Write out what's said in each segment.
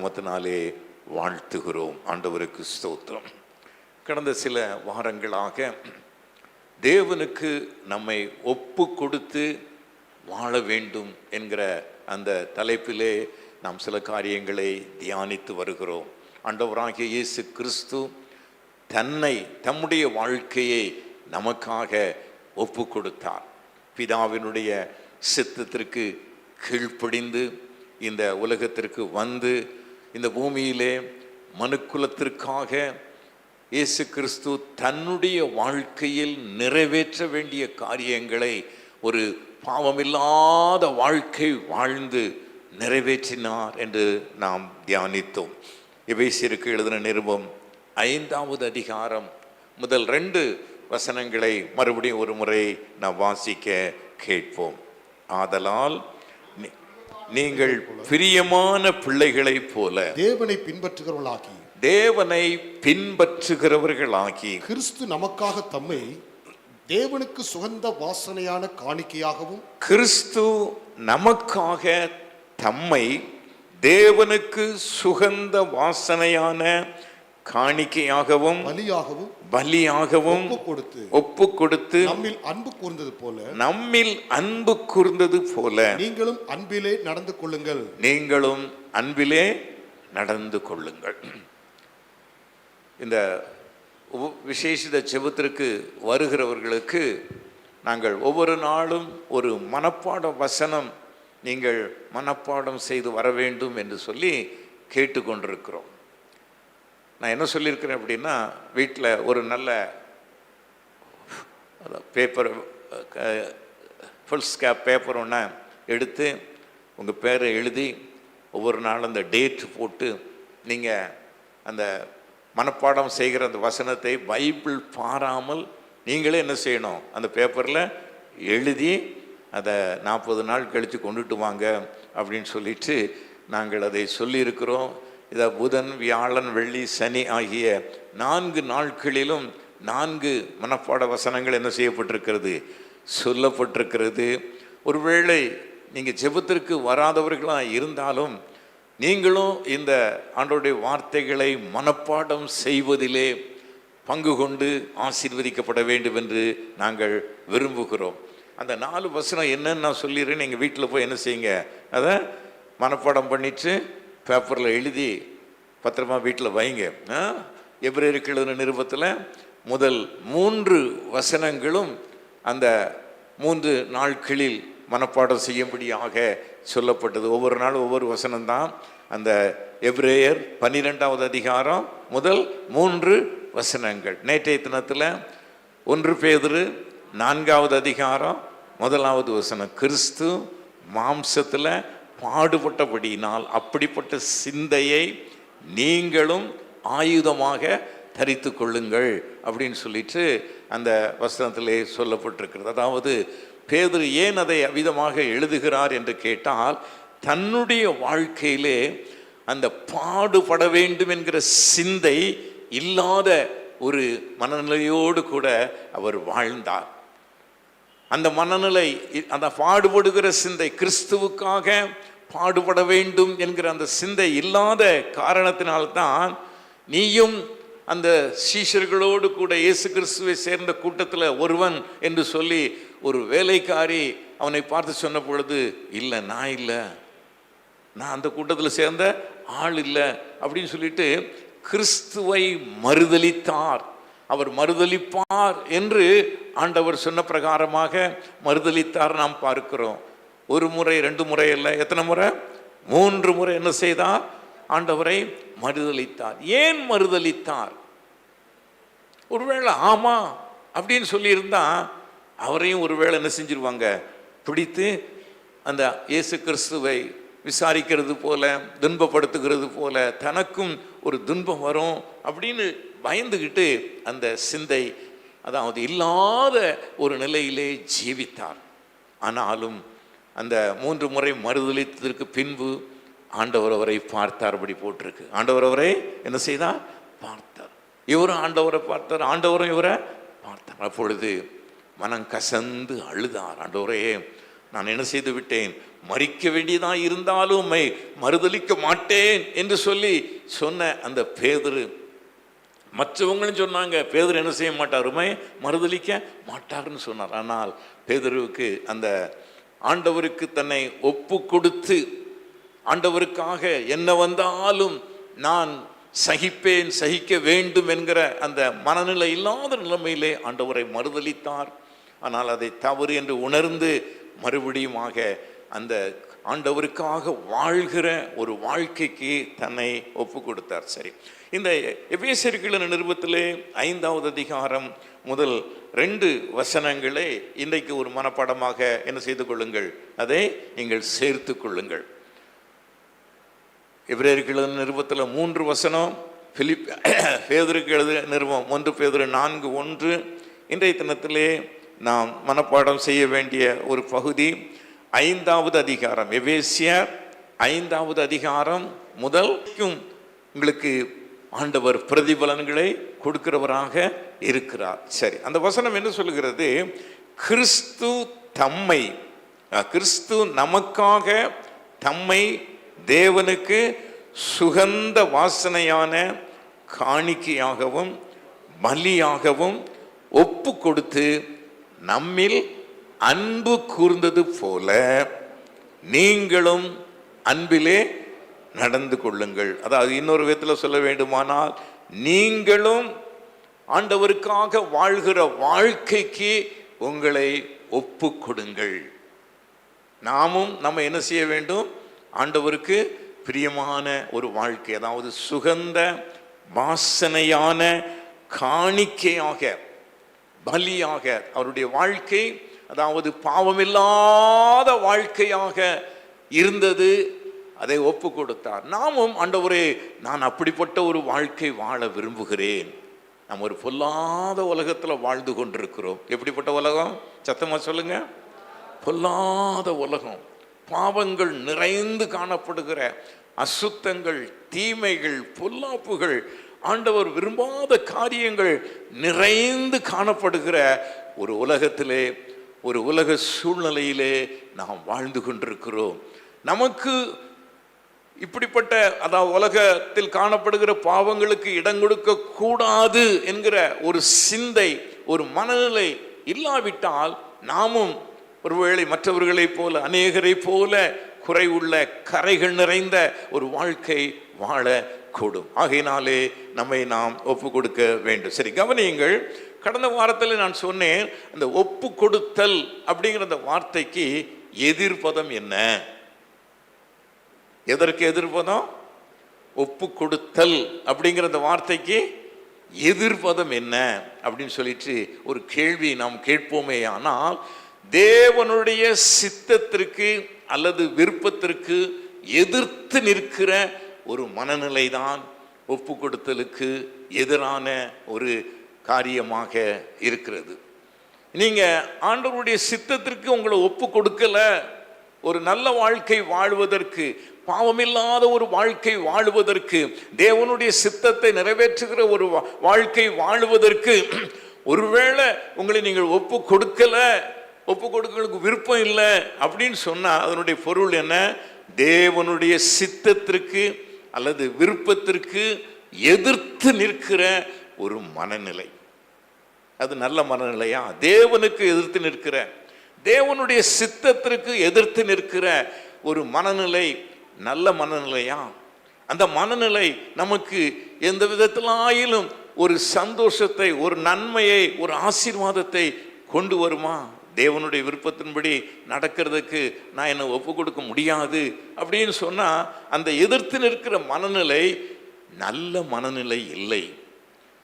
நாமத்தினாலே வாழ்த்துகிறோம். ஆண்டவருக்கு ஸ்தோத்திரம். கடந்த சில வாரங்களாக தேவனுக்கு நம்மை ஒப்பு கொடுத்து வாழ வேண்டும் என்கிற அந்த தலைப்பிலே நாம் சில காரியங்களை தியானித்து வருகிறோம். ஆண்டவராகிய இயேசு கிறிஸ்து தம்முடைய வாழ்க்கையை நமக்காக ஒப்பு கொடுத்தார். பிதாவினுடைய சித்தத்திற்கு கீழ்ப்படிந்து இந்த உலகத்திற்கு வந்து இந்த பூமியிலே மனுக்குலத்திற்காக இயேசு கிறிஸ்து தன்னுடைய வாழ்க்கையில் நிறைவேற்ற வேண்டிய காரியங்களை ஒரு பாவமில்லாத வாழ்க்கை வாழ்ந்து நிறைவேற்றினார் என்று நாம் தியானித்தோம். எபேசியருக்கு எழுதின நிருபம் 5வது அதிகாரம் முதல் 2 வசனங்களை மறுபடியும் ஒரு முறை நாம் வாசிக்க கேட்போம். ஆதலால் நீங்கள் பிரியமான பிள்ளைகளைப் போல தேவனை பின்பற்றுகிறவர்களாகி கிறிஸ்து நமக்காக தம்மை தேவனுக்கு சுகந்த வாசனையான காணிக்கையாகவும் கிறிஸ்து நமக்காக தம்மை தேவனுக்கு சுகந்த வாசனையான காணிக்கையாகவும் பலியாகவும் ஒப்பு கொடுத்து நம்மில் அன்பு கூர்ந்தது போல நீங்களும் அன்பிலே நடந்து கொள்ளுங்கள். இந்த விசேஷித ஜெபத்திற்கு வருகிறவர்களுக்கு நாங்கள் ஒவ்வொரு நாளும் ஒரு மனப்பாட வசனம் நீங்கள் மனப்பாடம் செய்து வர வேண்டும் என்று சொல்லி கேட்டுக்கொண்டிருக்கிறோம். நான் என்ன சொல்லியிருக்கிறேன் அப்படின்னா, வீட்டில் ஒரு நல்ல பேப்பர், ஃபுல் ஸ்கேப் பேப்பர் ஒன்று எடுத்து உங்கள் பேரை எழுதி ஒவ்வொரு நாளும் அந்த டேட் போட்டு நீங்கள் அந்த மனப்பாடம் செய்கிற அந்த வசனத்தை பைபிள் பாராமல் நீங்களே என்ன செய்யணும், அந்த பேப்பரில் எழுதி அதை 40 நாள் கழித்து கொண்டுட்டு வாங்க அப்படின்னு சொல்லிட்டு நாங்கள் அதை சொல்லியிருக்கிறோம். இதை புதன், வியாழன், வெள்ளி, சனி ஆகிய 4 நாட்களிலும் 4 மனப்பாட வசனங்கள் என்ன செய்யப்பட்டிருக்கிறது, சொல்லப்பட்டிருக்கிறது. ஒருவேளை நீங்கள் ஜெபத்திற்கு வராதவர்களாக இருந்தாலும் நீங்களும் இந்த ஆண்டவருடைய வார்த்தைகளை மனப்பாடம் செய்வதிலே பங்கு கொண்டு ஆசீர்வதிக்கப்பட வேண்டும் என்று நாங்கள் விரும்புகிறோம். அந்த 4 வசனம் என்னன்னு நான் சொல்லிடுறேன். நீங்கள் வீட்டில் போய் என்ன செய்யுங்க, அதை மனப்பாடம் பண்ணிட்டு பேப்பரில் எழுதி பத்திரமா வீட்டில் வைங்க. எபிரேயருக்கு எழுதின நிருபத்தில் முதல் 3 வசனங்களும் அந்த 3 நாட்களில் மனப்பாடம் செய்யும்படியாக சொல்லப்பட்டது. ஒவ்வொரு நாளும் ஒவ்வொரு வசனம்தான். அந்த எபிரேயர் 12வது அதிகாரம் முதல் 3 வசனங்கள். நேற்றைய தினத்தில் 1 பேதுரு 4வது அதிகாரம் 1வது வசனம், கிறிஸ்து மாம்சத்தில் பாடுபட்டபடியினால் அப்படிப்பட்ட சிந்தையை நீங்களும் ஆயுதமாக தரித்து கொள்ளுங்கள் அப்படின்னு சொல்லிட்டு அந்த வசனத்திலே சொல்லப்பட்டிருக்கிறது. அதாவது பேதுரு ஏன் அதை அவ்விதமாக எழுதுகிறார் என்று கேட்டால், தன்னுடைய வாழ்க்கையிலே அந்த பாடுபட வேண்டும் என்கிற சிந்தை இல்லாத ஒரு மனநிலையோடு கூட அவர் வாழ்ந்தார். அந்த மனநிலை, அந்த பாடுபடுகிற சிந்தை, கிறிஸ்துவுக்காக பாடுபட வேண்டும் என்கிற அந்த சிந்தை இல்லாத காரணத்தினால்தான் நீயும் அந்த சீஷர்களோடு கூட இயேசு கிறிஸ்துவை சேர்ந்த கூட்டத்தில் ஒருவன் என்று சொல்லி ஒரு வேலைக்காரி அவனை பார்த்து சொன்ன பொழுது, இல்லை நான் இல்லை, நான் அந்த கூட்டத்தில் சேர்ந்த ஆள் இல்லை அப்படின்னு சொல்லிட்டு கிறிஸ்துவை மறுதலித்தார். அவர் மறுதலிப்பார் என்று ஆண்டவர் சொன்ன பிரகாரமாக மறுதலித்தார் நாம் பார்க்கிறோம். 1 முறை 2 முறை இல்லை, எத்தனை முறை? 3 முறை என்ன செய்தார்? ஆண்டவரை மறுதலித்தார். ஏன் மறுதலித்தார்? ஒருவேளை ஆமா அப்படின்னு சொல்லியிருந்தா அவரையும் ஒருவேளை என்ன செஞ்சிருவாங்க, பிடித்து அந்த இயேசு கிறிஸ்துவை விசாரிக்கிறது போல, துன்பப்படுத்துகிறது போல, தனக்கும் ஒரு துன்பம் வரும் அப்படின்னு பயந்துகிட்டு அந்த சிந்தை, அதாவது இல்லாத ஒரு நிலையிலே ஜீவித்தார். ஆனாலும் அந்த 3 முறை மறுதலித்ததற்கு பின்பு ஆண்டவர் அவரை பார்த்தார். அப்படி போட்டிருக்கு. ஆண்டவர் அவரை என்ன செய்தார்? பார்த்தார். இவரும் ஆண்டவரை பார்த்தார், ஆண்டவரும் இவரை பார்த்தார். அப்பொழுது மனம் கசந்து அழுதார். ஆண்டவரே, நான் என்ன செய்து விட்டேன்? மரிக்க வேண்டியதாக இருந்தாலும் உம்மை மறுதலிக்க மாட்டேன் என்று சொல்லி சொன்ன அந்த பேதுரு, மற்றவங்களும் சொன்னாங்க பேதுரு என்ன செய்ய மாட்டார், உம்மை மறுதலிக்க மாட்டார்னு சொன்னார். ஆனால் பேதுருவுக்கு அந்த ஆண்டவருக்கு தன்னை ஒப்பு கொடுத்து, ஆண்டவருக்காக என்ன வந்தாலும் நான் சகிப்பேன், சகிக்க வேண்டும் என்கிற அந்த மனநிலை இல்லாத நிலைமையிலே ஆண்டவரை மறுதலித்தார். ஆனால் அதை தவறு என்று உணர்ந்து மறுபடியுமாக அந்த ஆண்டவருக்காக வாழ்கிற ஒரு வாழ்க்கைக்கு தன்னை ஒப்பு கொடுத்தார். சரி, இந்த எபேசியர்களின் நிருபத்திலே 5வது அதிகாரம் முதல் 2 வசனங்களை இன்றைக்கு ஒரு மனப்பாடமாக என்ன செய்து கொள்ளுங்கள், அதை நீங்கள் சேர்த்து கொள்ளுங்கள். எபிரேயர்களின் நிருபத்தில் 3 வசனம், பேதுருக்கு எழுதிய நிருபம் 1 பேதுரு 4:1. இன்றைய தினத்திலே நாம் மனப்பாடம் செய்ய வேண்டிய ஒரு பகுதி 5வது அதிகாரம், எபேசியர் 5வது அதிகாரம் முதல் உங்களுக்கு ஆண்டவர் பிரதிபலன்களை கொடுக்கிறவராக இருக்கிறார். சரி, அந்த வசனம் என்ன சொல்லுகிறது, கிறிஸ்து நமக்காக தம்மை தேவனுக்கு சுகந்த வாசனையான காணிக்கையாகவும் பலியாகவும் ஒப்பு கொடுத்து நம்மில் அன்பு கூர்ந்தது போல நீங்களும் அன்பிலே நடந்து கொள்ளுங்கள். அதாவது இன்னொரு விதத்தில் சொல்ல வேண்டுமானால், நீங்களும் ஆண்டவருக்காக வாழ்கிற வாழ்க்கைக்கு உங்களை ஒப்பு கொடுங்கள். நாமும் நம்ம என்ன செய்ய வேண்டும், ஆண்டவருக்கு பிரியமான ஒரு வாழ்க்கை, அதாவது சுகந்த வாசனையான காணிக்கையாக பலியாக அவருடைய வாழ்க்கை, அதாவது பாவமில்லாத வாழ்க்கையாக இருந்தது, அதை ஒப்பு கொடுத்தார். நாமும் ஆண்டவரே நான் அப்படிப்பட்ட ஒரு வாழ்க்கை வாழ விரும்புகிறேன். நாம் ஒரு பொல்லாத உலகத்தில் வாழ்ந்து கொண்டிருக்கிறோம். எப்படிப்பட்ட உலகம், சத்தமா சொல்லுங்க, பொல்லாத உலகம், பாவங்கள் நிறைந்து காணப்படுகிற அசுத்தங்கள், தீமைகள், பொல்லாப்புகள், ஆண்டவர் விரும்பாத காரியங்கள் நிறைந்து காணப்படுகிற ஒரு உலகத்திலே, ஒரு உலக சூழ்நிலையிலே நாம் வாழ்ந்து கொண்டிருக்கிறோம். நமக்கு இப்படிப்பட்ட, அதாவது உலகத்தில் காணப்படுகிற பாவங்களுக்கு இடம் கொடுக்க கூடாது என்கிற ஒரு சிந்தை, ஒரு மனநிலை இல்லாவிட்டால் நாமும் ஒருவேளை மற்றவர்களைப் போல, அநேகரை போல குறைவுள்ள கரைகள் நிறைந்த ஒரு வாழ்க்கை வாழக்கூடும். ஆகையினாலே நம்மை நாம் ஒப்பு கொடுக்க வேண்டும். சரி, கவனியுங்கள். கடந்த வாரத்தில் நான் சொன்னேன், அந்த ஒப்பு கொடுத்தல் அப்படிங்கிற அந்த வார்த்தைக்கு எதிர்பதம் என்ன? எதற்கு எதிர்பதம்? ஒப்பு கொடுத்தல் அப்படிங்கிற அந்த வார்த்தைக்கு எதிர்பதம் என்ன அப்படின்னு சொல்லிட்டு ஒரு கேள்வி நாம் கேட்போமே. ஆனால் தேவனுடைய சித்தத்திற்கு அல்லது விருப்பத்திற்கு எதிர்த்து நிற்கிற ஒரு மனநிலை தான் ஒப்பு கொடுத்தலுக்கு எதிரான ஒரு காரியமாக இருக்கிறது. நீங்க ஆண்டவருடைய சித்தத்திற்கு உங்களை ஒப்பு கொடுக்கல, ஒரு நல்ல வாழ்க்கை வாழ்வதற்கு, பாவமில்லாத ஒரு வாழ்க்கை வாழ்வதற்கு, தேவனுடைய சித்தத்தை நிறைவேற்றுகிற ஒரு வாழ்க்கை வாழ்வதற்கு ஒருவேளை உங்களை நீங்கள் ஒப்பு கொடுக்கல, ஒப்பு கொடுக்கிறதுக்கு விருப்பம் இல்லை அப்படின்னு சொன்னா அதனுடைய பொருள் என்ன? தேவனுடைய சித்தத்திற்கு அல்லது விருப்பத்திற்கு எதிர்த்து நிற்கிற ஒரு மனநிலை. அது நல்ல மனநிலையா? தேவனுக்கு எதிர்த்து நிற்கிற, தேவனுடைய சித்தத்திற்கு எதிர்த்து நிற்கிற ஒரு மனநிலை நல்ல மனநிலையா? அந்த மனநிலை நமக்கு எந்த விதத்திலாயிலும் ஒரு சந்தோஷத்தை, ஒரு நன்மையை, ஒரு ஆசீர்வாதத்தை கொண்டு வருமா? தேவனுடைய விருப்பத்தின்படி நடக்கிறதுக்கு நான் என்ன ஒப்பு கொடுக்க முடியாது அப்படின்னு சொன்னா அந்த எதிர்த்து நிற்கிற மனநிலை நல்ல மனநிலை இல்லை,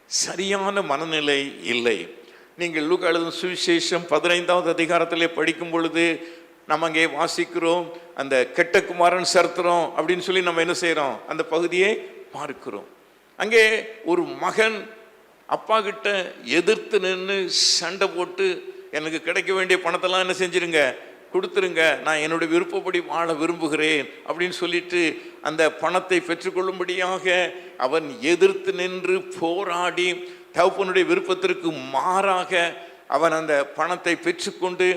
சரியான மனநிலை இல்லை. நீங்கள் லூக்கா எழுதின சுவிசேஷம் 15வது அதிகாரத்திலே படிக்கும் பொழுது நம்ம அங்கே வாசிக்கிறோம், அந்த கெட்ட குமாரன் சரித்திரம் அப்படின்னு சொல்லி நம்ம என்ன செய்யறோம், அந்த பகுதியை பார்க்கிறோம். அங்கே ஒரு மகன் அப்பா கிட்ட எதிர்த்து நின்று சண்டை போட்டு, எனக்கு கிடைக்க வேண்டிய பணத்தெல்லாம் என்ன செஞ்சிருங்க, கொடுத்துருங்க, நான் என்னுடைய விருப்பப்படி வாழ விரும்புகிறேன் அப்படின்னு சொல்லிட்டு அந்த பணத்தை பெற்றுக்கொள்ளும்படியாக அவன் எதிர்த்து நின்று போராடி தகப்பனுடைய விருப்பத்திற்கு மாறாக அவன் அந்த பணத்தை பெற்றுக்கொண்டு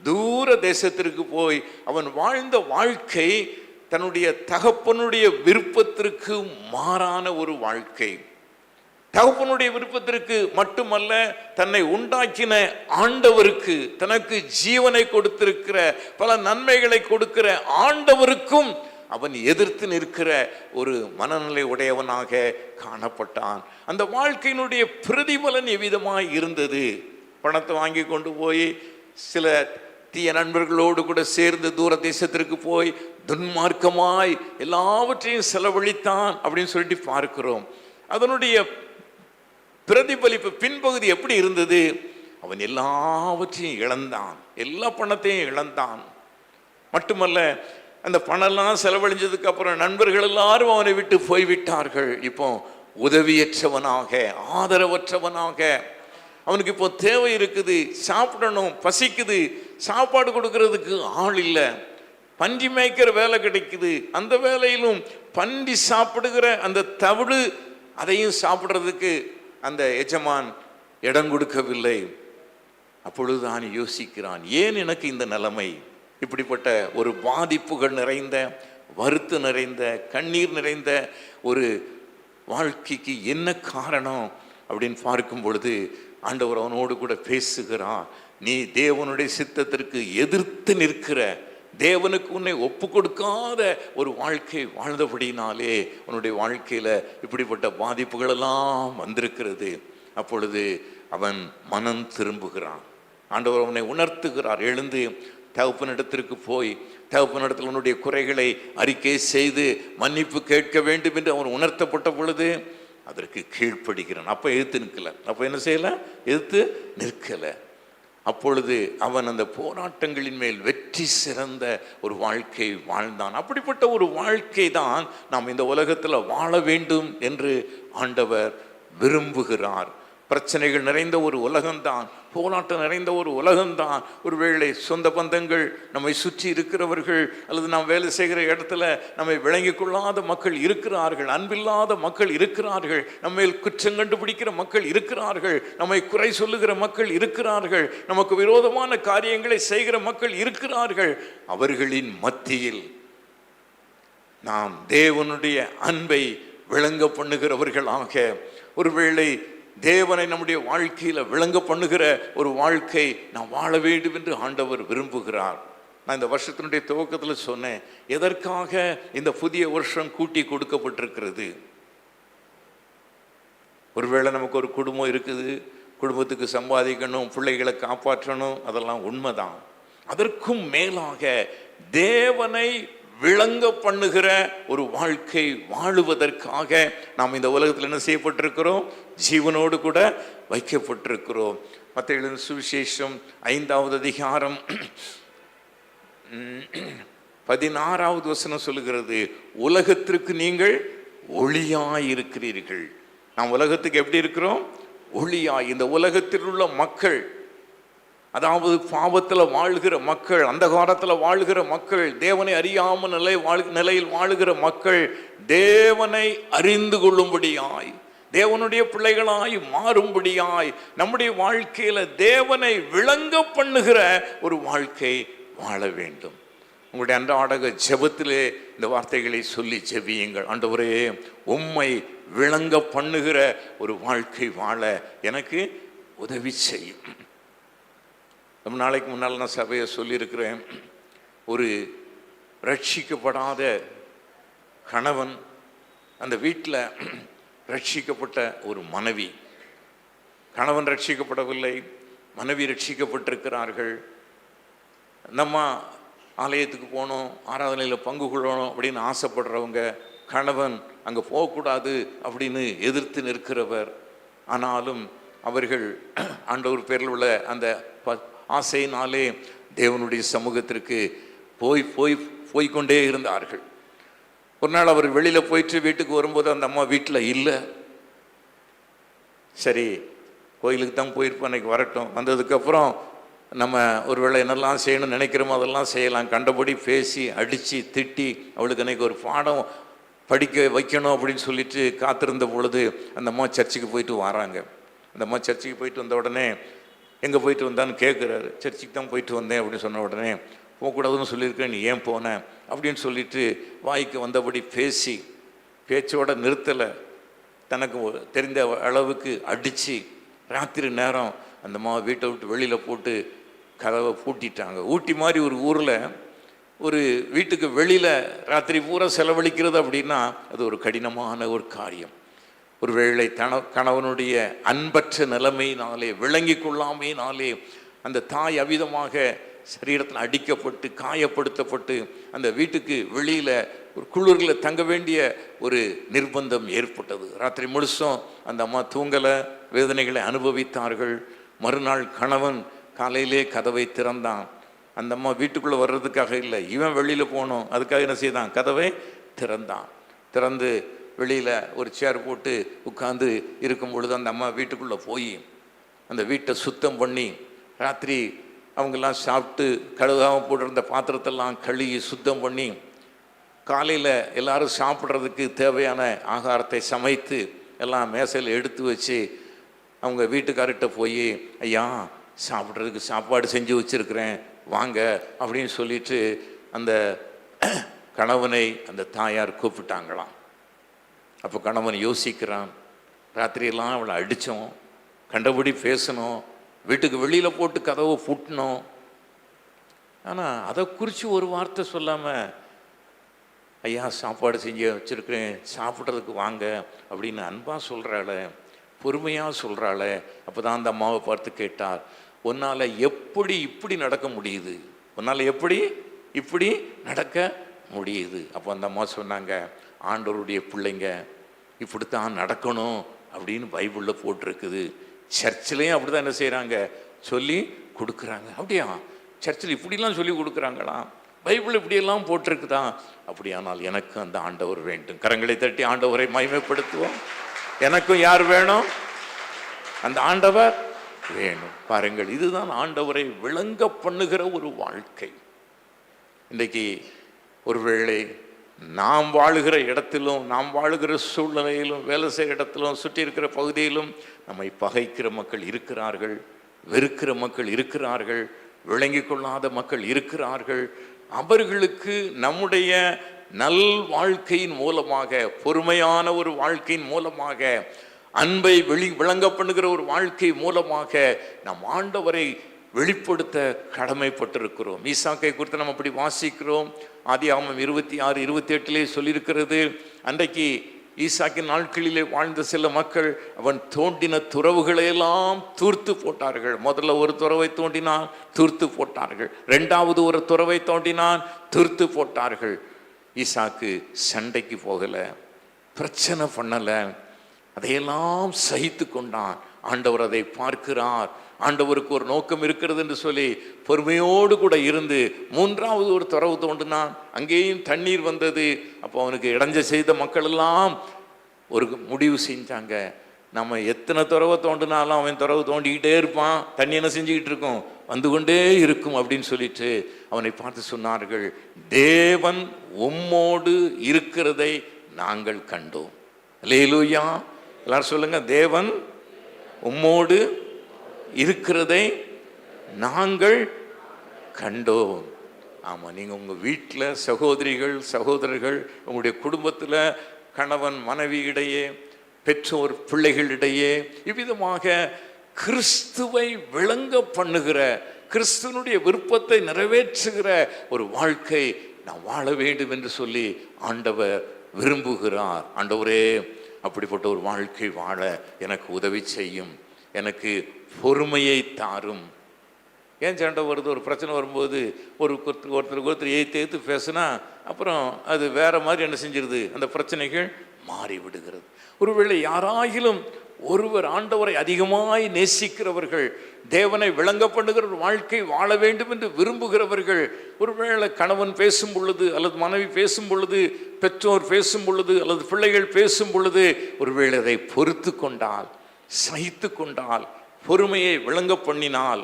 தூர தேசத்திற்கு போய் அவன் வாழ்ந்த வாழ்க்கை தன்னுடைய தகப்பனுடைய விருப்பத்திற்கு மாறான ஒரு வாழ்க்கை. தகப்பனுடைய விருப்பத்திற்கு மட்டுமல்ல, தன்னை உண்டாக்கின ஆண்டவருக்கு, தனக்கு ஜீவனை கொடுத்திருக்கிற, பல நன்மைகளை கொடுக்கிற ஆண்டவருக்கும் அவன் எதிர்த்து நிற்கிற ஒரு மனநிலை உடையவனாக காணப்பட்டான். அந்த வாழ்க்கையினுடைய பிரதிபலன் எவ்விதமாய் இருந்தது? பணத்தை வாங்கி கொண்டு போய் சில தீய நண்பர்களோடு கூட சேர்ந்து தூர தேசத்திற்கு போய் துன்மார்க்கமாய் எல்லாவற்றையும் செலவழித்தான் அப்படின்னு சொல்லிட்டு பார்க்கிறோம். அதனுடைய பிரதிபலிப்பு பின்பகுதி எப்படி இருந்தது? அவன் எல்லாவற்றையும் இழந்தான், எல்லா பணத்தையும் இழந்தான். மட்டுமல்ல, அந்த பணம்லாம் செலவழிஞ்சதுக்கு அப்புறம் நண்பர்கள் எல்லாரும் அவனை விட்டு போய்விட்டார்கள். இப்போ உதவியற்றவனாக, ஆதரவற்றவனாக, அவனுக்கு இப்போ தேவை இருக்குது, சாப்பிடணும், பசிக்குது, சாப்பாடு கொடுக்கறதுக்கு ஆள் இல்லை. பன்றி மேய்க்கிற வேலை கிடைக்குது, அந்த வேலையிலும் பன்றி சாப்பிடுகிற அந்த தவிடு அதையும் சாப்பிட்றதுக்கு அந்த எஜமான் இடம் கொடுக்கவில்லை. அப்பொழுது தான் யோசிக்கிறான், ஏன் எனக்கு இந்த நிலைமை? இப்படிப்பட்ட ஒரு பாதிப்புகள் நிறைந்த, வருத்து நிறைந்த, கண்ணீர் நிறைந்த ஒரு வாழ்க்கைக்கு என்ன காரணம் அப்படின்னு பார்க்கும் பொழுது ஆண்டவர் அவனோடு கூட பேசுகிறான். நீ தேவனுடைய சித்தத்திற்கு எதிர்த்து நிற்கிற, தேவனுக்கு உன்னை ஒப்பு கொடுக்காத ஒரு வாழ்க்கை வாழ்ந்தபடினாலே உன்னுடைய வாழ்க்கையில இப்படிப்பட்ட பாதிப்புகள் எல்லாம் வந்திருக்கிறது. அப்பொழுது அவன் மனம் திரும்புகிறான். ஆண்டவர் அவனை உணர்த்துகிறார். எழுந்து தகப்பனிடத்திற்கு போய் தகப்பனிடத்தில் உன்னுடைய குறைகளை அறிக்கை செய்து மன்னிப்பு கேட்க வேண்டும் என்று அவன் உணர்த்தப்பட்ட பொழுது அதற்கு கீழ்ப்படுகிறான். அப்போ எதிர்த்து நிற்கல. அப்போ என்ன செய்யல? எதிர்த்து நிற்கல. அப்பொழுது அவன் அந்த போராட்டங்களின் மேல் வெற்றி சிறந்த ஒரு வாழ்க்கை வாழ்ந்தான். அப்படிப்பட்ட ஒரு வாழ்க்கை தான் நாம் இந்த உலகத்தில் வாழ வேண்டும் என்று ஆண்டவர் விரும்புகிறார். பிரச்சனைகள் நிறைந்த ஒரு உலகம்தான், போராட்டம் நிறைந்த ஒரு உலகம்தான். ஒருவேளை சொந்த பந்தங்கள், நம்மை சுற்றி இருக்கிறவர்கள், அல்லது நாம் வேலை செய்கிற இடத்துல நம்மை விளங்கிக் கொள்ளாத மக்கள் இருக்கிறார்கள், அன்பில்லாத மக்கள் இருக்கிறார்கள், நம்ம குற்றம் கண்டுபிடிக்கிற மக்கள் இருக்கிறார்கள், நம்மை குறை சொல்லுகிற மக்கள் இருக்கிறார்கள், நமக்கு விரோதமான காரியங்களை செய்கிற மக்கள் இருக்கிறார்கள். அவர்களின் மத்தியில் நாம் தேவனுடைய அன்பை விளங்க பண்ணுகிறவர்களாக, ஒருவேளை தேவனை நம்முடைய வாழ்க்கையில் விளங்க பண்ணுகிற ஒரு வாழ்க்கை நாம் வாழ வேண்டும் என்று ஆண்டவர் விரும்புகிறார். நான் இந்த வருஷத்தினுடைய துவக்கத்தில் சொன்னேன், எதற்காக இந்த புதிய வருஷம் கூட்டி கொடுக்கப்பட்டிருக்கிறது? ஒருவேளை நமக்கு ஒரு குடும்பம் இருக்குது, குடும்பத்துக்கு சம்பாதிக்கணும், பிள்ளைகளை காப்பாற்றணும், அதெல்லாம் உண்மைதான். அதற்கும் மேலாக தேவனை விளங்க பண்ணுகிற ஒரு வாழ்க்கை வாழுவதற்காக நாம் இந்த உலகத்தில் என்ன செய்யப்பட்டிருக்கிறோம்? ஜீவனோடு கூட வைக்கப்பட்டிருக்கிறோம். மத்தேயு சுவிசேஷம் 5வது அதிகாரம் 16வது வசனம் சொல்லுகிறது, உலகத்திற்கு நீங்கள் ஒளியாயிருக்கிறீர்கள். நாம் உலகத்துக்கு எப்படி இருக்கிறோம்? ஒளியாய். இந்த உலகத்தில் உள்ள மக்கள், அதாவது பாவத்தில் வாழ்கிற மக்கள், அந்த காலத்தில் வாழ்கிற மக்கள், தேவனை அறியாமல் நிலையில் வாழுகிற மக்கள் தேவனை அறிந்து கொள்ளும்படியாய், தேவனுடைய பிள்ளைகளாய் மாறும்படியாய், நம்முடைய வாழ்க்கையில தேவனை விளங்க பண்ணுகிற ஒரு வாழ்க்கை வாழ வேண்டும். உங்களுடைய அன்றாட ஜெபத்திலே இந்த வார்த்தைகளை சொல்லி ஜெபியுங்கள். ஆண்டவரே, உம்மை விளங்க பண்ணுகிற ஒரு வாழ்க்கை வாழ எனக்கு உதவி செய்யும். ரொம்ப நாளைக்கு முன்னால் நான் சபையை சொல்லியிருக்கிறேன், ஒரு ரட்சிக்கப்படாத கணவன், அந்த வீட்டில் ரட்சிக்கப்பட்ட ஒரு மனைவி. கணவன் ரட்சிக்கப்படவில்லை, மனைவி ரட்சிக்கப்பட்டிருக்கிறார்கள். நம்ம ஆலயத்துக்கு போகணும், ஆராதனையில் பங்கு கொள்ளணும் அப்படின்னு ஆசைப்படுறவங்க, கணவன் அங்கே போகக்கூடாது அப்படின்னு எதிர்த்து நிற்கிறவர். ஆனாலும் அவர்கள் ஆண்டவர் பேரில் உள்ள அந்த ஆசையினாலே தேவனுடைய சமூகத்திற்கு போய்கொண்டே இருந்தார்கள். ஒரு நாள் அவர் வெளியில் போயிட்டு வீட்டுக்கு வரும்போது அந்த அம்மா வீட்டில் இல்லை. சரி, கோயிலுக்கு தான் போயிருப்போம், அன்றைக்கி வரட்டும். வந்ததுக்கப்புறம் நம்ம ஒருவேளை என்னெல்லாம் செய்யணும்னு நினைக்கிறோமோ அதெல்லாம் செய்யலாம். கண்டபடி பேசி அடித்து திட்டி அவளுக்கு அன்றைக்கி ஒரு பாடம் படிக்க வைக்கணும் அப்படின்னு சொல்லிட்டு காத்திருந்த பொழுது அந்த அம்மா சர்ச்சுக்கு போயிட்டு வராங்க. அந்த அம்மா சர்ச்சுக்கு போயிட்டு வந்த உடனே எங்கே போயிட்டு வந்தான்னு கேட்குறாரு. சர்ச்சுக்கு தான் போயிட்டு வந்தேன் அப்படின்னு சொன்ன உடனே, போகக்கூடாதுன்னு சொல்லியிருக்கேன், நீ ஏன் போனேன் அப்படின்னு சொல்லிட்டு வாய்க்கு வந்தபடி பேச்சோட நிறுத்தலை. தனக்கு தெரிந்த அளவுக்கு அடித்து ராத்திரி நேரம் அந்த வீட்டை விட்டு வெளியில் போட்டு கதவை பூட்டிட்டாங்க. ஊட்டி மாதிரி ஒரு ஊரில் ஒரு வீட்டுக்கு வெளியில் ராத்திரி பூரா செலவழிக்கிறது அப்படின்னா அது ஒரு கடினமான ஒரு காரியம். ஒரு வேளை கணவனுடைய அன்பற்ற நிலைமையினாலே, விளங்கி கொள்ளாமையினாலே அந்த தாய் அவிதமாக சரீரத்தில் அடிக்கப்பட்டு காயப்படுத்தப்பட்டு அந்த வீட்டுக்கு வெளியில் ஒரு குளிரில் தங்க வேண்டிய ஒரு நிர்பந்தம் ஏற்பட்டது. ராத்திரி முழுசும் அந்த அம்மா தூங்கலை, வேதனைகளை அனுபவித்தார்கள். மறுநாள் கணவன் காலையிலே கதவை திறந்தான். அந்த அம்மா வீட்டுக்குள்ளே வர்றதுக்காக இல்லை, இவன் வெளியில் போகணும், அதுக்காக என்ன செய்தான், கதவை திறந்தான். திறந்து வெளியில் ஒரு சேர் போட்டு உட்காந்து இருக்கும் பொழுது அந்த அம்மா வீட்டுக்குள்ளே போய் அந்த வீட்டை சுத்தம் பண்ணி, ராத்திரி அவங்கெல்லாம் சாப்பிட்டு கழுகாமல் போட்டிருந்த பாத்திரத்தெல்லாம் கழுவி சுத்தம் பண்ணி, காலையில் எல்லாரும் சாப்பிட்றதுக்கு தேவையான ஆகாரத்தை சமைத்து எல்லாம் மேசையில் எடுத்து வச்சு அவங்க வீட்டுக்கார்கிட்ட போய், ஐயா சாப்பிட்றதுக்கு சாப்பாடு செஞ்சு வச்சுருக்கிறேன் வாங்க அப்படின்னு சொல்லிட்டு அந்த கணவனை அந்த தாயார் கூப்பிட்டாங்களாம். அப்போ கணவன் யோசிக்கிறான், ராத்திரியெல்லாம் அவளை அடித்தோம், கண்டபடி பேசணும், வீட்டுக்கு வெளியில் போட்டு கதவை பூட்டினோம், ஆனால் அதை குறித்து ஒரு வார்த்தை சொல்லாமல், ஐயா சாப்பாடு செஞ்சு வச்சுருக்கிறேன் சாப்பிட்றதுக்கு வாங்க அப்படின்னு அன்பாக சொல்கிறாள, பொறுமையாக சொல்கிறாள. அப்போ தான் அந்த அம்மாவை பார்த்து கேட்டார், உன்னால் எப்படி இப்படி நடக்க முடியுது, உன்னால் எப்படி இப்படி நடக்க முடியுது? அப்போ அந்த அம்மா சொன்னாங்க, ஆண்டவருடைய பிள்ளைங்க இப்படித்தான் நடக்கணும் அப்படின்னு பைபிளில் போட்டிருக்குது, சர்ச்சிலையும் அப்படி தான் என்ன செய்கிறாங்க சொல்லி கொடுக்குறாங்க. அப்படியா, சர்ச்சில் இப்படிலாம் சொல்லி கொடுக்குறாங்களா, பைபிள் இப்படியெல்லாம் போட்டிருக்குதா? அப்படியானால் எனக்கு அந்த ஆண்டவர் வேண்டும். கரங்களை தட்டி ஆண்டவரை மகிமைப்படுத்துவோம். எனக்கும் யார் வேணும்? அந்த ஆண்டவர் வேணும். பாருங்கள், இதுதான் ஆண்டவரை விளங்க பண்ணுகிற ஒரு வாழ்க்கை. இன்றைக்கு ஒருவேளை நாம் வாழுகிற இடத்திலும், நாம் வாழுகிற சூழ்நிலையிலும், வேலை செய்கிற இடத்திலும், சுற்றி இருக்கிற பகுதியிலும் நம்மை பகைக்கிற மக்கள் இருக்கிறார்கள், வெறுக்கிற மக்கள் இருக்கிறார்கள், விளங்கி கொள்ளாத மக்கள் இருக்கிறார்கள். அவர்களுக்கு நம்முடைய நல் வாழ்க்கையின் மூலமாக, பொறுமையான ஒரு வாழ்க்கையின் மூலமாக, அன்பை விளங்க பண்ணுகிற ஒரு வாழ்க்கை மூலமாக நாம் ஆண்டவரை வெளிப்படுத்த கடமைப்பட்டிருக்கிறோம். ஈசாக்கை குறித்து நம்ம அப்படி வாசிக்கிறோம். ஆதியாகமம் 26:28 சொல்லியிருக்கிறது, அன்றைக்கு ஈசாக்கின் நாட்களிலே வாழ்ந்த சில மக்கள் அவன் தோண்டின துறவுகளையெல்லாம் தூர்த்து போட்டார்கள். முதல்ல ஒரு துறவை தோண்டினான், தூர்த்து போட்டார்கள். ரெண்டாவது ஒரு துறவை தோண்டினான், தூர்த்து போட்டார்கள். ஈசாக்கு சண்டைக்கு போகலை, பிரச்சனை பண்ணலை, அதையெல்லாம் சகித்து கொண்டான். ஆண்டவர் அதை பார்க்கிறார், ஆண்டவருக்கு ஒரு நோக்கம் இருக்கிறது என்று சொல்லி பொறுமையோடு கூட இருந்து மூன்றாவது ஒரு துறவு தோண்டினான். அங்கேயும் தண்ணீர் வந்தது. அப்போ அவனுக்கு இடைஞ்ச செய்த மக்கள் எல்லாம் ஒரு முடிவு செஞ்சாங்க, நம்ம எத்தனை துறவை தோண்டினாலும் அவன் துறவு தோண்டிக்கிட்டே இருப்பான், தண்ணி என்ன செஞ்சுக்கிட்டு இருக்கும், வந்து கொண்டே இருக்கும் அப்படின்னு சொல்லிட்டு அவனை பார்த்து சொன்னார்கள், தேவன் உம்மோடு இருக்கிறதை நாங்கள் கண்டோம். அல்லேலூயா, எல்லாரும் சொல்லுங்க, தேவன் உம்மோடு இருக்கிறதை நாங்கள் கண்டோம். ஆமாம், நீங்கள் உங்கள் வீட்டில் சகோதரிகள் சகோதரர்கள், உங்களுடைய குடும்பத்தில் கணவன் மனைவி இடையே, பெற்றோர் பிள்ளைகளிடையே இவ்விதமாக கிறிஸ்துவை விளங்க பண்ணுகிற, கிறிஸ்துவனுடைய விருப்பத்தை நிறைவேற்றுகிற ஒரு வாழ்க்கை நாம் வாழ வேண்டும் என்று சொல்லி ஆண்டவர் விரும்புகிறார். ஆண்டவரே, அப்படிப்பட்ட ஒரு வாழ்க்கை வாழ எனக்கு உதவி செய்யும், எனக்கு பொறுமையை தாரும். ஏன் சண்டை வருது, ஒரு பிரச்சனை வரும்போது ஒருத்தருக்கு ஏற்று பேசுனா அப்புறம் அது வேற மாதிரி என்ன செஞ்சிருது, அந்த பிரச்சனைகள் மாறிவிடுகிறது. ஒருவேளை யாராயிலும் ஒருவர் ஆண்டவரை அதிகமாய் நேசிக்கிறவர்கள், தேவனை விளங்க பண்ணுகிற ஒரு வாழ்க்கை வாழ வேண்டும் என்று விரும்புகிறவர்கள், ஒருவேளை கணவன் பேசும் பொழுது அல்லது மனைவி பேசும் பொழுது, பெற்றோர் பேசும் பொழுது அல்லது பிள்ளைகள் பேசும் பொழுது ஒருவேளை அதை பொறுத்து கொண்டால், சகித்து கொண்டால், பொறுமையை விளங்க பண்ணினால்,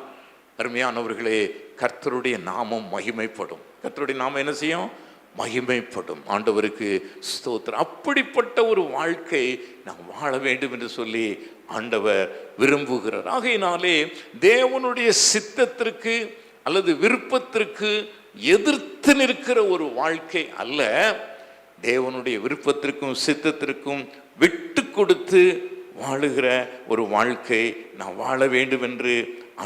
அருமையானவர்களே, கர்த்தருடைய நாமம் மகிமைப்படும். கர்த்தருடைய நாமம் என்ன செய்யும்? மகிமைப்படும். ஆண்டவருக்கு ஸ்தோத்திரம். அப்படிப்பட்ட ஒரு வாழ்க்கை நாம் வாழ வேண்டும் என்று சொல்லி ஆண்டவர் விரும்புகிறார். ஆகையினாலே தேவனுடைய சித்தத்திற்கு அல்லது விருப்பத்திற்கு எதிர்த்து நிற்கிற ஒரு வாழ்க்கை அல்ல, தேவனுடைய விருப்பத்திற்கும் சித்தத்திற்கும் விட்டு கொடுத்து வாழுகிற ஒரு வாழ்க்கை நாம் வாழ வேண்டும் என்று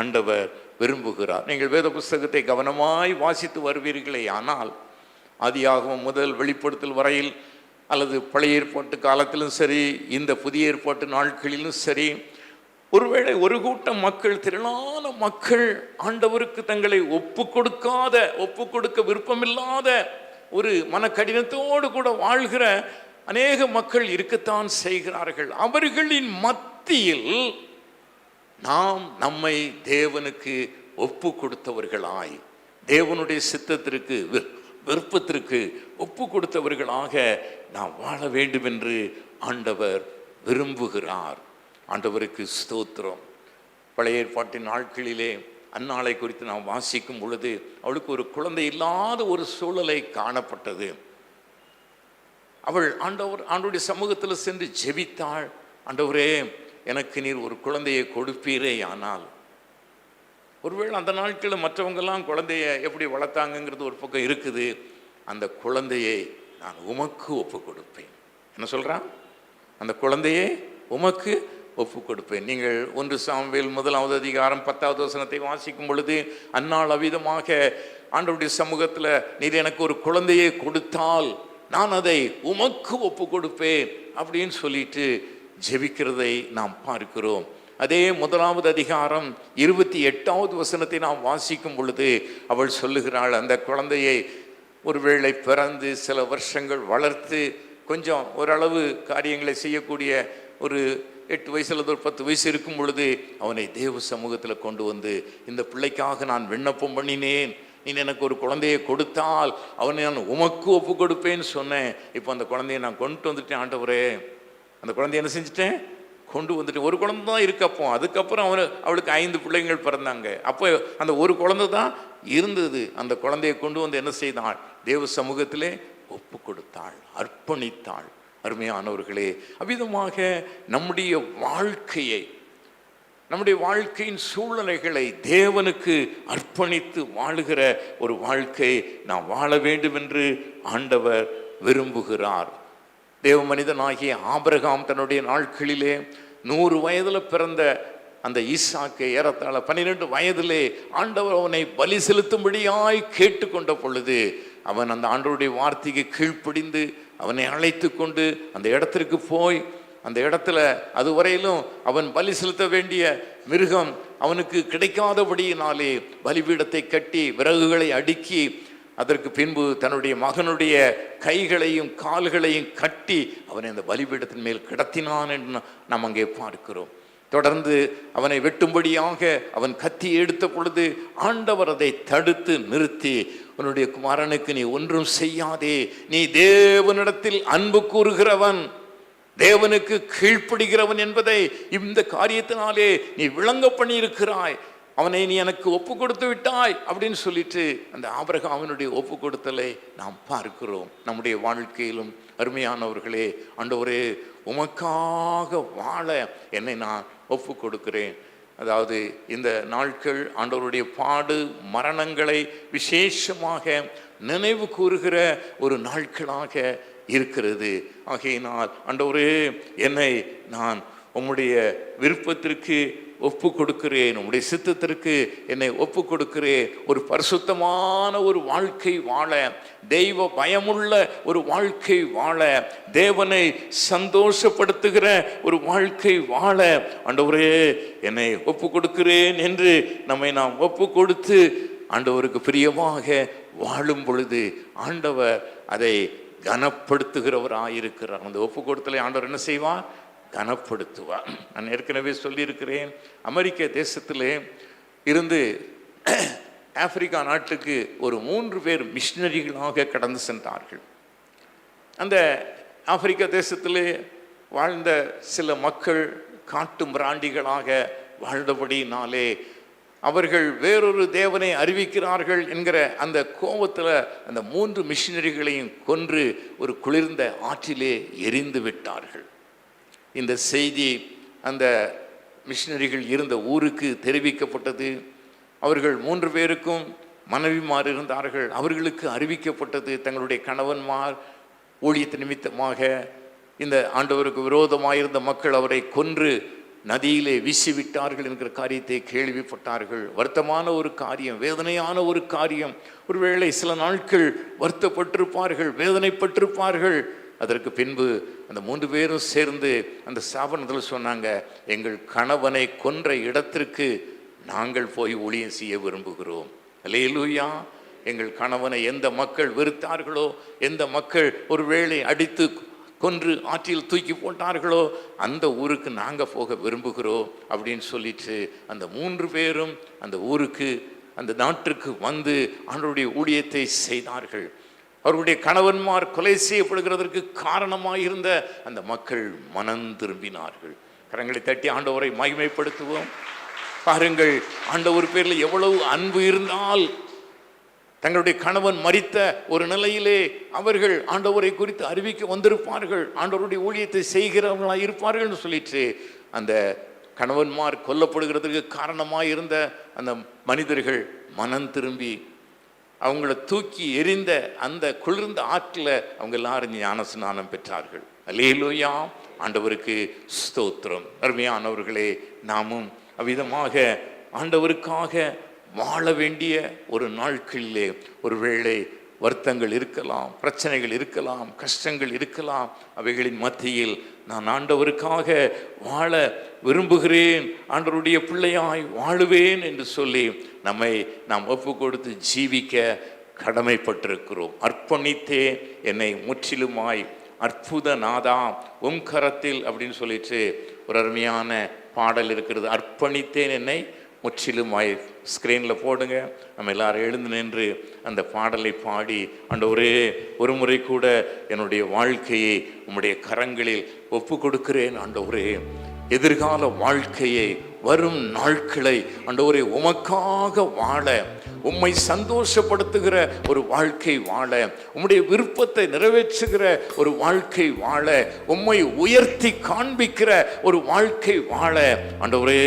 ஆண்டவர் விரும்புகிறார். நீங்கள் வேத புஸ்தகத்தை கவனமாய் வாசித்து வருவீர்களே ஆனால், ஆதியாகமம் முதல் வெளிப்படுத்தல் வரையில் அல்லது பழைய ஏற்பாட்டு காலத்திலும் சரி, இந்த புதிய ஏற்பாட்டு நாட்களிலும் சரி, ஒருவேளை ஒரு கூட்டம் மக்கள், திரளான மக்கள் ஆண்டவருக்கு தங்களை ஒப்பு கொடுக்க விருப்பமில்லாத ஒரு மனக்கடினத்தோடு கூட வாழ்கிற அநேக மக்கள் இருக்கத்தான் செய்கிறார்கள். அவர்களின் மத்தியில் நாம் நம்மை தேவனுக்கு ஒப்பு கொடுத்தவர்களாய், தேவனுடைய சித்தத்திற்கு விருப்பத்திற்கு ஒப்பு கொடுத்தவர்களாக நாம் வாழ வேண்டும் என்று ஆண்டவர் விரும்புகிறார். ஆண்டவருக்கு ஸ்தோத்திரம். பழைய ஏற்பாட்டின் நாட்களிலே அன்னாளை குறித்து நாம் வாசிக்கும் பொழுது அவளுக்கு ஒரு குழந்தை இல்லாத ஒரு சூழலை காணப்பட்டது. அவள் ஆண்டவருடைய சமூகத்தில் சென்று ஜெபித்தாள். ஆண்டவரே, எனக்கு நீர் ஒரு குழந்தையை கொடுப்பீரே. ஆனால் ஒருவேளை அந்த நாட்களில் மற்றவங்கெல்லாம் குழந்தைய எப்படி வளர்த்தாங்கிறது ஒரு பக்கம் இருக்குது. அந்த குழந்தையை நான் உமக்கு ஒப்பு கொடுப்பேன். என்ன சொல்றான்? அந்த குழந்தையை உமக்கு ஒப்பு கொடுப்பேன். நீங்கள் 1 சாமுவேல் 1 அதிகாரம் 10வது வசனத்தை வாசிக்கும் பொழுது, அன்னாள் அவ்விதமாக ஆண்டவருடைய சமூகத்தில் நீர் எனக்கு ஒரு குழந்தையை கொடுத்தால் நான் அதை உமக்கு ஒப்பு கொடுப்பேன் அப்படின்னு சொல்லிட்டு ஜெபிக்கிறதை நாம் பார்க்கிறோம். அதே 1வது அதிகாரம் 28வது வசனத்தை நாம் வாசிக்கும் பொழுது அவள் சொல்லுகிறாள், அந்த குழந்தையை ஒருவேளை பிறந்து சில வருஷங்கள் வளர்த்து கொஞ்சம் ஓரளவு காரியங்களை செய்யக்கூடிய ஒரு 8 வயசு அல்லது ஒரு 10 வயசு இருக்கும் பொழுது அவனை தேவ சமூகத்தில் கொண்டு வந்து, இந்த பிள்ளைக்காக நான் விண்ணப்பம் பண்ணினேன், நீ எனக்கு ஒரு குழந்தையை கொடுத்தால் அவனை நான் உமக்கு ஒப்பு கொடுப்பேன்னு சொன்னேன். இப்போ அந்த குழந்தையை நான் கொண்டு வந்துட்டேன் ஆண்டவரே. அந்த குழந்தைய என்ன செஞ்சுட்டேன்? கொண்டு வந்துட்டு. ஒரு குழந்தை தான் இருக்கப்போ, அதுக்கப்புறம் அவளுக்கு 5 பிள்ளைங்கள் பிறந்தாங்க. அப்போ அந்த ஒரு குழந்தை தான் இருந்தது. அந்த குழந்தையை கொண்டு வந்து என்ன செய்தாள்? தேவ சமூகத்திலே ஒப்பு கொடுத்தாள், அர்ப்பணித்தாள். அருமையானவர்களே, அவ்விதமாக நம்முடைய வாழ்க்கையை, நம்முடைய வாழ்க்கையின் சூழ்நிலைகளை தேவனுக்கு அர்ப்பணித்து வாழுகிற ஒரு வாழ்க்கை நாம் வாழ வேண்டும் என்று ஆண்டவர் விரும்புகிறார். தேவ மனிதனாகிய ஆபிரகாம் தன்னுடைய நாட்களிலே 100 வயதில் பிறந்த அந்த ஈசாக்கை ஏறத்தாழ 12 வயதிலே ஆண்டவர் அவனை பலி செலுத்தும்படியாய் கேட்டுக்கொண்ட பொழுது அவன் அந்த ஆண்டவருடைய வார்த்தைக்கு கீழ்ப்படிந்து அவனை அழைத்து கொண்டு அந்த இடத்திற்கு போய், அந்த இடத்துல அதுவரையிலும் அவன் பலி செலுத்த வேண்டிய மிருகம் அவனுக்கு கிடைக்காதபடியினாலே பலிபீடத்தை கட்டி விறகுகளை அடுக்கி அதற்கு பின்பு தன்னுடைய மகனுடைய கைகளையும் கால்களையும் கட்டி அவனை அந்த பலிபீடத்தின் மேல் கிடத்தினான் என்று நாம் அங்கே பார்க்கிறோம். தொடர்ந்து அவனை வெட்டும்படியாக அவன் கத்தி எடுத்த பொழுது ஆண்டவர் அதை தடுத்து நிறுத்தி, உன்னுடைய குமாரனுக்கு நீ ஒன்றும் செய்யாதே, நீ தேவனிடத்தில் அன்பு கூறுகிறவன், தேவனுக்கு கீழ்ப்படுகிறவன் என்பதை இந்த காரியத்தினாலே நீ விளங்க பண்ணியிருக்கிறாய், அவனை நீ எனக்கு ஒப்பு கொடுத்து விட்டாய் அப்படின்னு சொல்லிட்டு அந்த ஆபிரகாமினுடைய ஒப்பு கொடுத்தலை நாம் பார்க்கிறோம். நம்முடைய வாழ்க்கையிலும் அருமையானவர்களே, ஆண்டவரே உமக்காக வாழ என்னை நான் ஒப்பு கொடுக்கிறேன். அதாவது இந்த நாட்கள் ஆண்டவருடைய பாடு மரணங்களை விசேஷமாக நினைவு கூறுகிற ஒரு நாட்களாக இருக்கிறது. ஆகையினால் ஆண்டவரே, என்னை நான் உம்முடைய விருப்பத்திற்கு ஒப்பு கொடுக்கிறேன், உம்முடைய சித்தத்திற்கு என்னை ஒப்பு கொடுக்கிறேன். ஒரு பரிசுத்தமான ஒரு வாழ்க்கை வாழ, தெய்வ பயமுள்ள ஒரு வாழ்க்கை வாழ, தேவனை சந்தோஷப்படுத்துகிற ஒரு வாழ்க்கை வாழ ஆண்டவரே என்னை ஒப்பு கொடுக்கிறேன் என்று நம்மை நாம் ஒப்பு கொடுத்து ஆண்டவருக்கு பிரியமாக வாழும் பொழுது ஆண்டவர் அதை கனப்படுத்துகிறவராயிருக்கிறார். அந்த ஒப்பு கொடுத்தலை ஆண்டவர் என்ன செய்வார்? கனப்படுத்துவார். நான் ஏற்கனவே சொல்லியிருக்கிறேன், அமெரிக்க தேசத்திலே இருந்து ஆப்பிரிக்கா நாட்டுக்கு ஒரு 3 பேர் மிஷினரிகளாக கடந்து சென்றார்கள். அந்த ஆப்பிரிக்கா தேசத்திலே வாழ்ந்த சில மக்கள் காட்டு மிராண்டிகளாக வாழ்ந்தபடினாலே அவர்கள் வேறொரு தேவனை அறிவிக்கிறார்கள் என்கிற அந்த கோபத்தில் அந்த 3 மிஷினரிகளையும் கொன்று ஒரு குளிர்ந்த ஆற்றிலே எரிந்து விட்டார்கள். இந்த செய்தி அந்த மிஷினரிகள் இருந்த ஊருக்கு தெரிவிக்கப்பட்டது. அவர்கள் 3 பேருக்கும் மனைவிமார் இருந்தார்கள். அவர்களுக்கு அறிவிக்கப்பட்டது, தங்களுடைய கணவன்மார் ஊழியத்து நிமித்தமாக இந்த ஆண்டவருக்கு விரோதமாயிருந்த மக்கள் அவரை கொன்று நதியிலே வீசிவிட்டார்கள் என்கிற காரியத்தை கேள்விப்பட்டார்கள். வருத்தமான ஒரு காரியம், வேதனையான ஒரு காரியம். ஒருவேளை சில நாட்கள் வருத்தப்பட்டிருப்பார்கள், வேதனைப்பட்டிருப்பார்கள். அதற்கு பின்பு அந்த 3 பேரும் சேர்ந்து அந்த ஸ்தாபனத்தில் சொன்னாங்க, எங்கள் கணவனை கொன்ற இடத்திற்கு நாங்கள் போய் ஊழியம் செய்ய விரும்புகிறோம். அல்லேலூயா. எங்கள் கணவனை எந்த மக்கள் வெறுத்தார்களோ, எந்த மக்கள் ஒருவேளை அடித்து கொன்று ஆற்றில் தூக்கி போட்டார்களோ, அந்த ஊருக்கு நாங்கள் போக விரும்புகிறோம் அப்படின்னு சொல்லிட்டு அந்த 3 பேரும் அந்த ஊருக்கு, அந்த நாட்டிற்கு வந்து ஆண்டவருடைய ஊழியத்தை செய்தார்கள். அவருடைய கணவன்மார் கொலை செய்யப்படுகிறதற்கு காரணமாயிருந்த அந்த மக்கள் மனம் திரும்பினார்கள். கரங்களை தட்டி ஆண்டவரை மகிமைப்படுத்துவோம். பாருங்கள், ஆண்டவர் பேரில் எவ்வளவு அன்பு இருந்தால் தங்களுடைய கணவன் மரித்த ஒரு நிலையிலே அவர்கள் ஆண்டவரை குறித்து அறிவிக்க வந்திருப்பார்கள், ஆண்டவருடைய ஊழியத்தை செய்கிறவர்களாக இருப்பார்கள் என்று சொல்லிட்டு அந்த கணவன்மார் கொல்லப்படுகிறதுக்கு காரணமாயிருந்த அந்த மனிதர்கள் மனம் திரும்பி அவங்கள தூக்கி எரிந்த அந்த குளிர்ந்த ஆற்றில் அவங்க எல்லாரும் ஞான ஸ்நானம் பெற்றார்கள். அல்லேலூயா. ஆண்டவருக்கு ஸ்தோத்திரம். அருமையானவர்களே, நாமும் அவ்விதமாக ஆண்டவருக்காக வாழ வேண்டிய ஒரு நாட்களிலே ஒருவேளை வருத்தங்கள் இருக்கலாம், பிரச்சனைகள் இருக்கலாம், கஷ்டங்கள் இருக்கலாம். அவைகளின் மத்தியில் நான் ஆண்டவருக்காக வாழ விரும்புகிறேன், ஆண்டவருடைய பிள்ளையாய் வாழுவேன் என்று சொல்லி நம்மை நாம் ஒப்பு கொடுத்து ஜீவிக்க கடமைப்பட்டிருக்கிறோம். அர்ப்பணித்தேன் என்னை முற்றிலுமாய் அற்புத நாதா உம் கரத்தில் அப்படின்னு சொல்லிட்டு ஒரு அருமையான பாடல் இருக்கிறது. அர்ப்பணித்தேன் என்னை முற்றிலுமாய். ஸ்க்ரீனில் போடுங்க. நம்ம எல்லாரும் எழுந்து நின்று அந்த பாடலை பாடி, ஆண்டவரே ஒரு முறை கூட என்னுடைய வாழ்க்கையை உம்முடைய கரங்களில் ஒப்பு கொடுக்கிறேன். ஆண்டவரே எதிர்கால வாழ்க்கையை, வரும் நாட்களை ஆண்டவரே உமக்காக வாழ, உம்மை சந்தோஷப்படுத்துகிற ஒரு வாழ்க்கை வாழ, உம்முடைய விருப்பத்தை நிறைவேற்றுகிற ஒரு வாழ்க்கை வாழ, உம்மை உயர்த்தி காண்பிக்கிற ஒரு வாழ்க்கை வாழ ஆண்டவரே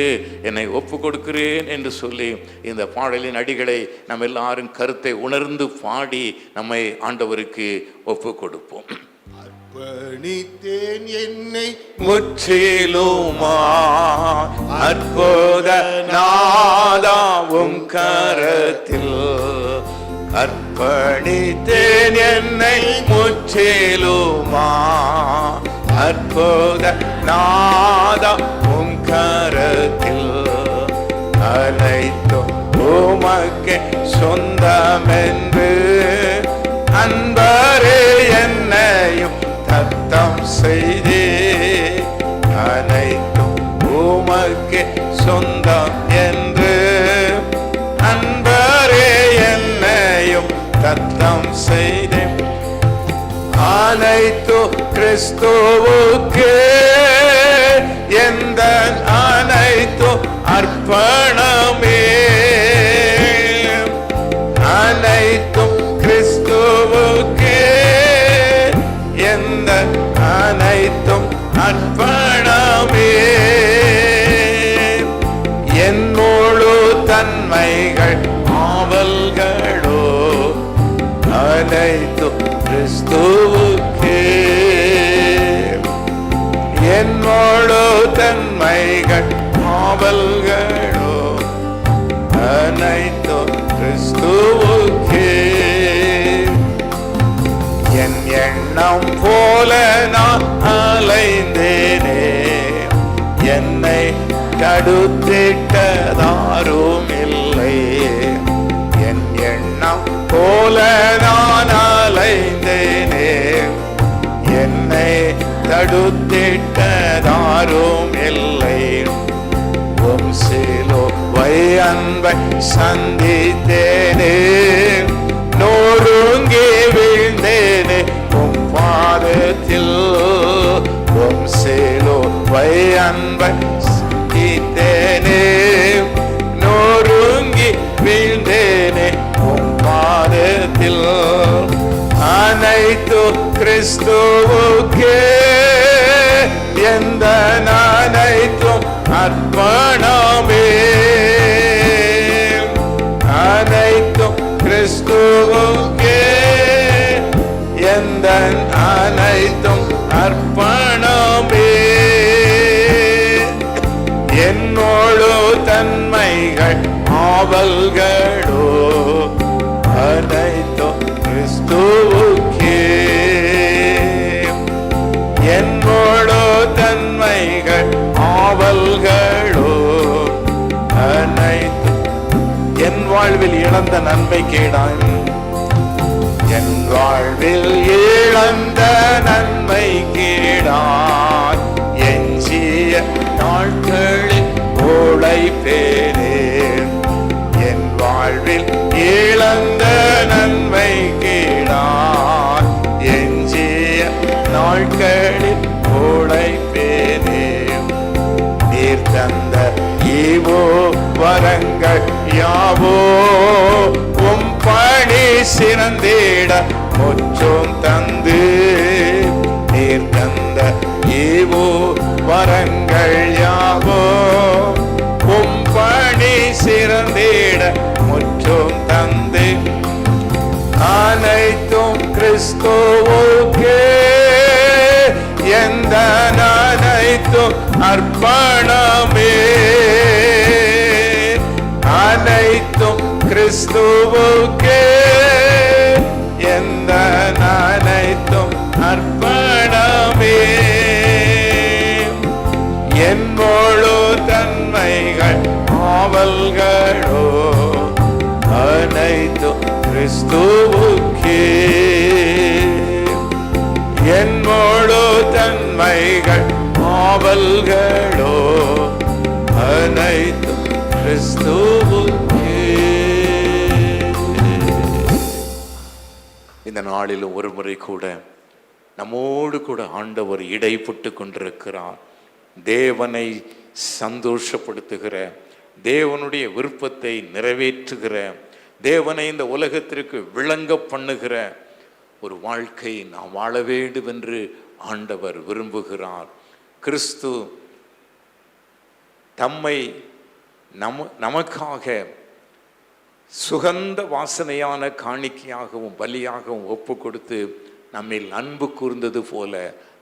என்னை ஒப்பு கொடுக்கிறேன் என்று சொல்லி இந்த பாடலின் அடிகளை நம்ம எல்லாரும் கருத்தை உணர்ந்து பாடி நம்மை ஆண்டவருக்கு ஒப்பு கொடுப்போம். அர்ப்பணித்தேன் என்னை முற்றிலுமா அற்புத நாதாவும் கரத்தில். அர்ப்பணித்தேன் என்னை முற்றிலுமா அற்புத நாதாவும் கரத்தில். அனைத்தும் உமக்கே சொந்தமென்று அன்பரே என்னையும் தத்தம் செய்தே. அனைத்தும் உமக்கே சொந்தம் என்று அன்பரே என்னையும் தத்தம் செய்தே. அனைத்து கிறிஸ்துவுக்கே எந்த அனைத்து அர்ப்பணமே. அனைத்தும் கிறிஸ்துவுக்கே எந்த அனைத்தும் அர்ப்பணமே. என் முழு தன்மைகள் ஆவல்களோ அனைத்தும் கிறிஸ்துவுக்கே. என் முழு தன்மைகள் ஆவல்களோ அனைத்தும் கிறிஸ்துவுக்கே. என் எண்ணம் போல நான் அலைந்தேனே, என்னை தடுத்திட்டதாரும் இல்லை. என் எண்ணம் போல நான் அலைந்தேனே, என்னை தடுத்திட்டதாரும் இல்லை. உம் சிலுவை அன்பை சந்தித்தேனே, நொறுங்கி வீழ்ந்தேனே உம் பாதத்தில். உம் சிலுவை அன்பை சந்தித்தேனே, நொறுங்கி கிறிஸ்துவுக்கே எந்த அனைத்தும் அர்ப்பணமே, அனைத்தும் கிறிஸ்துவுக்கே எந்த அனைத்தும் அர்ப்பணமே. என்னோடு தன்மைகள் ஆவல்களோ அனைத்தும் கிறிஸ்துவுக்கே, என்னோடு தன்மைகள் ஆவல்களோ அனைத்தும். என் வாழ்வில் இழந்த நன்மை கேடாய், என் வாழ்வில் இழந்த நன்மை கேடாய், எஞ்சிய நாட்களில் உழைப்பேனே. என் வாழ்வில் இழந்த நன்மை கேடாய், எஞ்சிய நாட்களில் உழைப்பேனே. நீர் தந்த ஈவோ வரங்கள் யாவோ உம் பணி சிறந்திட முற்றும் தந்து, நீர் தந்த ஈவோ வரங்கள் யாவோ உம் பணி சிறந்திட முற்றும் தந்து, அனைத்தும் கிறிஸ்துவுக்கே எந்த அனைத்தும் அர்ப்பணமே, அனைத்தும் கிறிஸ்துவுக்கே எந்த அனைத்தும் அர்ப்பணமே. என் முழு தன்மைகள் ஆவல்களோ அனைத்தும் கிறிஸ்துவுக்கே, என் முழு தன்மைகள் ஆவல்களோ அனைத்தும் கிறிஸ்துவுக்கே. இந்த நாளிலும் ஒரு முறை கூட நம்மோடு கூட ஆண்டவர் இடைப்பட்டு கொண்டிருக்கிறார். தேவனை சந்தோஷப்படுத்துகிற, தேவனுடைய விருப்பத்தை நிறைவேற்றுகிற, தேவனை இந்த உலகத்திற்கு விளங்க பண்ணுகிற ஒரு வாழ்க்கை நாம் வாழ வேண்டும் என்று ஆண்டவர் விரும்புகிறார். கிறிஸ்து தம்மை நமக்காக சுகந்த வாசனையான காணிக்கையாகவும் பலியாகவும் ஒப்பு கொடுத்து நம்மில் அன்பு கூர்ந்தது போல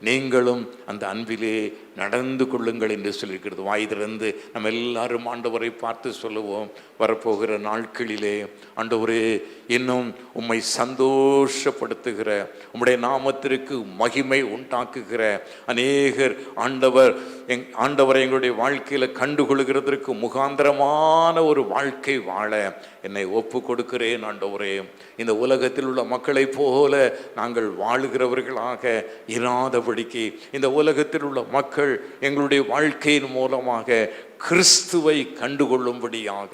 நீங்களும் அந்த அன்பிலே நடந்து கொள்ளுங்கள் என்று சொல்லியிருக்கிறது. வாய் திறந்து நம்ம எல்லாரும் ஆண்டவரை பார்த்து சொல்லுவோம். வரப்போகிற நாட்களிலே ஆண்டவரே, இன்னும் உம்மை சந்தோஷப்படுத்துகிற, உம்முடைய நாமத்திற்கு மகிமை உண்டாக்குகிற அநேகர் ஆண்டவரை எங்களுடைய வாழ்க்கையில் கண்டுகொள்கிறதற்கு முகாந்திரமான ஒரு வாழ்க்கை வாழ என்னை ஒப்பு கொடுக்கிறேன். ஆண்டவரே, இந்த உலகத்தில் உள்ள மக்களை போல நாங்கள் வாழுகிறவர்களாக இராதபடிக்கு இந்த உலகத்தில் உள்ள மக்கள் எங்களுடைய வாழ்க்கையின் மூலமாக கிறிஸ்துவை கண்டுகொள்ளும்படியாக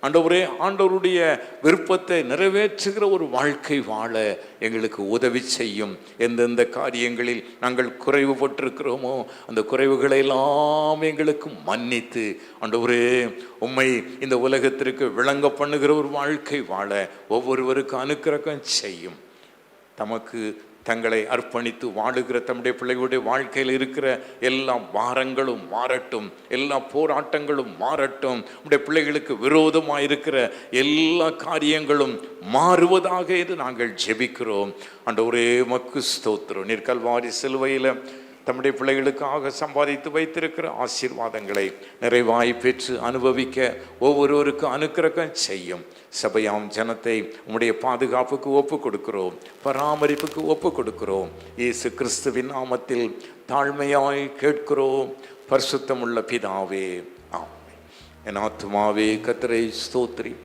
ஆண்டவரே, ஆண்டவருடைய விருப்பத்தை நிறைவேற்றுகிற ஒரு வாழ்க்கை வாழ எங்களுக்கு உதவி செய்யும். எந்தெந்த காரியங்களில் நாங்கள் குறைவுபட்டிருக்கிறோமோ அந்த குறைவுகளை எல்லாம் எங்களுக்கு மன்னித்து ஆண்டவரே, உம்மை இந்த உலகத்திற்கு விளங்க பண்ணுகிற ஒரு வாழ்க்கை வாழ ஒவ்வொருவருக்கு அனுக்கிரகம் செய்யும். தமக்கு தங்களை அர்ப்பணித்து வாழுகிற தம்முடைய பிள்ளைகளுடைய வாழ்க்கையில் இருக்கிற எல்லா பாரங்களும் மாறட்டும், எல்லா போராட்டங்களும் மாறட்டும். உடைய பிள்ளைகளுக்கு விரோதமாக இருக்கிற எல்லா காரியங்களும் மாறுவதாக என்று நாங்கள் ஜெபிக்கிறோம். ஆண்டவரே, உமக்கு ஸ்தோத்திரம். நீர் கல்வாரி சிலுவையில் தம்முடைய பிள்ளைகளுக்காக சம்பாதித்து வைத்திருக்கிற ஆசீர்வாதங்களை நிறைவாய் பெற்று அனுபவிக்க ஒவ்வொருவருக்கும் அனுக்கிரகம் செய்யும். சபையாம் ஜனத்தை உம்முடைய பாதுகாப்புக்கு ஒப்பு கொடுக்கிறோம், பராமரிப்புக்கு ஒப்பு கொடுக்கிறோம். இயேசு கிறிஸ்துவின் நாமத்தில் தாழ்மையாய் கேட்கிறோம், பரிசுத்தமுள்ள பிதாவே, ஆமென். என் ஆத்துமாவே கர்த்தரை ஸ்தோத்திரி.